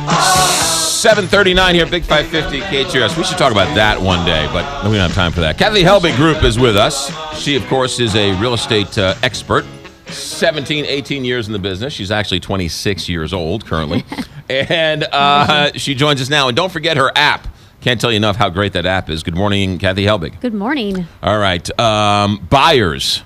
7:39 here, Big 550 KHRS. We should talk about that one day, but we don't have time for that. Kathy Helbig Group is with us. She, of course, is a real estate expert. 18 years in the business. She's actually 26 years old currently. And she joins us now. And don't forget her app. Can't tell you enough how great that app is. Good morning, Kathy Helbig. Good morning. All right. Buyers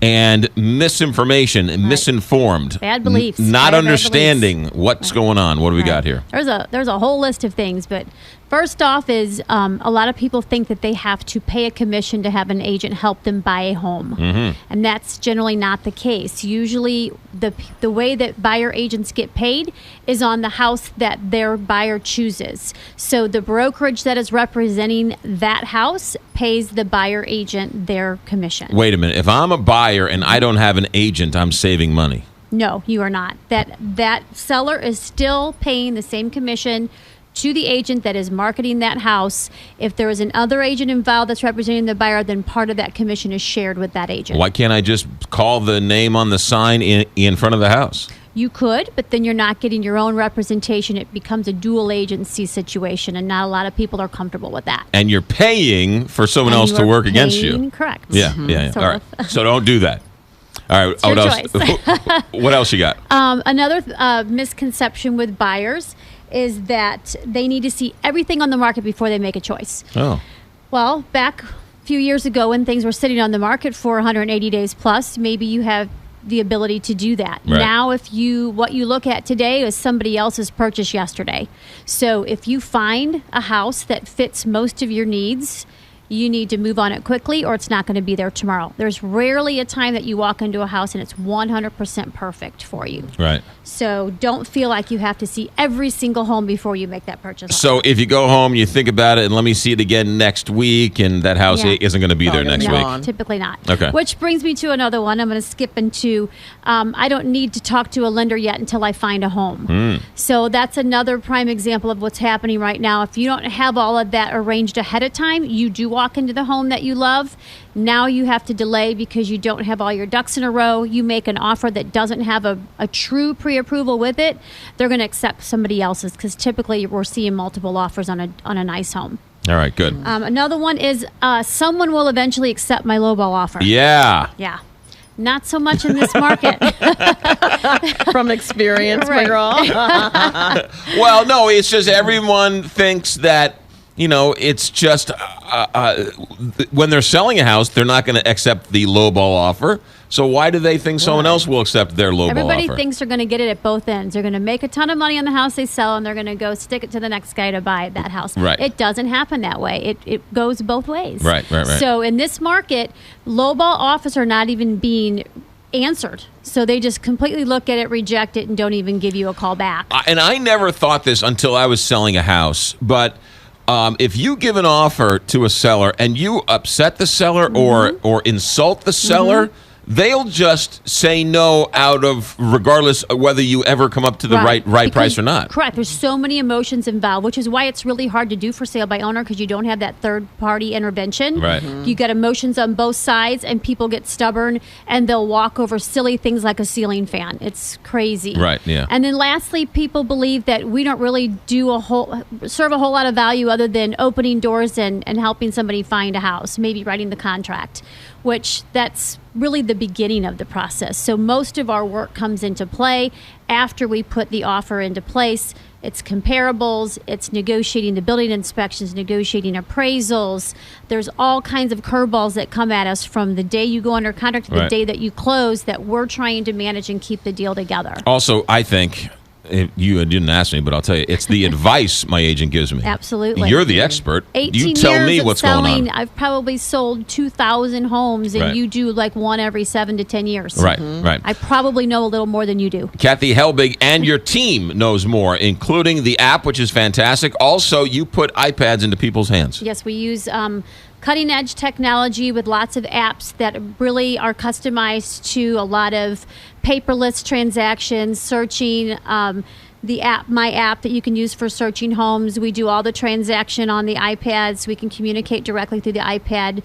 and misinformation and misinformed. Bad beliefs. Not Very understanding bad beliefs. what's going on. What do we got here? There's a whole list of things, but first off is a lot of people think that they have to pay a commission to have an agent help them buy a home. And that's generally not the case. Usually the way that buyer agents get paid is on the house that their buyer chooses. So the brokerage that is representing that house pays the buyer agent their commission. Wait a minute. If I'm a buyer and I don't have an agent, I'm saving money. No, you are not. That seller is still paying the same commission to the agent that is marketing that house. If there is another agent involved that's representing the buyer, then part of that commission is shared with that agent. Why can't I just call the name on the sign in front of the house? You could, but then you're not getting your own representation. It becomes a dual agency situation, and not a lot of people are comfortable with that. And you're paying for someone else to work against you. Correct. Yeah. All right. So don't do that. All right. It's your choice. What else you got? Another misconception with buyers is that they need to see everything on the market before they make a choice. Oh. Well, back a few years ago when things were sitting on the market for 180 days plus, maybe you have the ability to do that. Right. Now, what you look at today is somebody else's purchase yesterday. So if you find a house that fits most of your needs, you need to move on it quickly or it's not going to be there tomorrow. There's rarely a time that you walk into a house and it's 100% perfect for you. Right. So don't feel like you have to see every single home before you make that purchase. So if you go home, you think about it, and let me see it again next week, and that house isn't going to be there next week. Typically not. Okay. Which brings me to another one. I'm going to skip into, I don't need to talk to a lender yet until I find a home. So that's another prime example of what's happening right now. If you don't have all of that arranged ahead of time, you do walk into the home that you love. Now you have to delay because you don't have all your ducks in a row. You make an offer that doesn't have a true pre-approval with it, they're going to accept somebody else's, because typically we're seeing multiple offers on a nice home. All right, good. Another one is someone will eventually accept my lowball offer. Yeah. Not so much in this market. From experience, right. Well, no, it's just everyone thinks that, it's just when they're selling a house, they're not going to accept the lowball offer. So why do they think someone else will accept their lowball offer? Everybody thinks they're going to get it at both ends. They're going to make a ton of money on the house they sell, and they're going to go stick it to the next guy to buy that house. Right. It doesn't happen that way. It goes both ways. Right. So in this market, lowball offers are not even being answered. So they just completely look at it, reject it, and don't even give you a call back. And I never thought this until I was selling a house, but if you give an offer to a seller and you upset the seller or insult the seller, they'll just say no regardless of whether you ever come up to the right price or not. Correct. There's so many emotions involved, which is why it's really hard to do for sale by owner, because you don't have that third party intervention. Right. You get emotions on both sides, and people get stubborn, and they'll walk over silly things like a ceiling fan. It's crazy. Right. Yeah. And then lastly, people believe that we don't really serve a whole lot of value other than opening doors and helping somebody find a house, maybe writing the contract, which that's really the beginning of the process. So most of our work comes into play after we put the offer into place. It's comparables, it's negotiating the building inspections, negotiating appraisals. There's all kinds of curveballs that come at us from the day you go under contract to the day that you close, that we're trying to manage and keep the deal together. Also, I think, you didn't ask me, but I'll tell you, it's the advice my agent gives me. Absolutely. You're the expert. 18 you tell years me of what's selling, going on. I've probably sold 2,000 homes, and you do like one every 7 to 10 years. Right. I probably know a little more than you do. Kathy Helbig and your team knows more, including the app, which is fantastic. Also, you put iPads into people's hands. Yes, we use cutting-edge technology with lots of apps that really are customized to a lot of paperless transactions, searching. The app, my app that you can use for searching homes. We do all the transaction on the iPad, so we can communicate directly through the iPad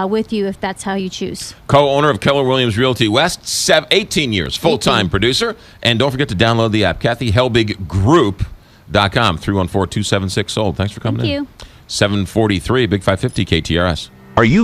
with you if that's how you choose. Co-owner of Keller Williams Realty West, 18 years, full-time producer. And don't forget to download the app, Kathy Helbig Group. Helbig.com, 314-276-SOLD. Thanks for coming Thank in. you. 743, Big 550 KTRS. Are you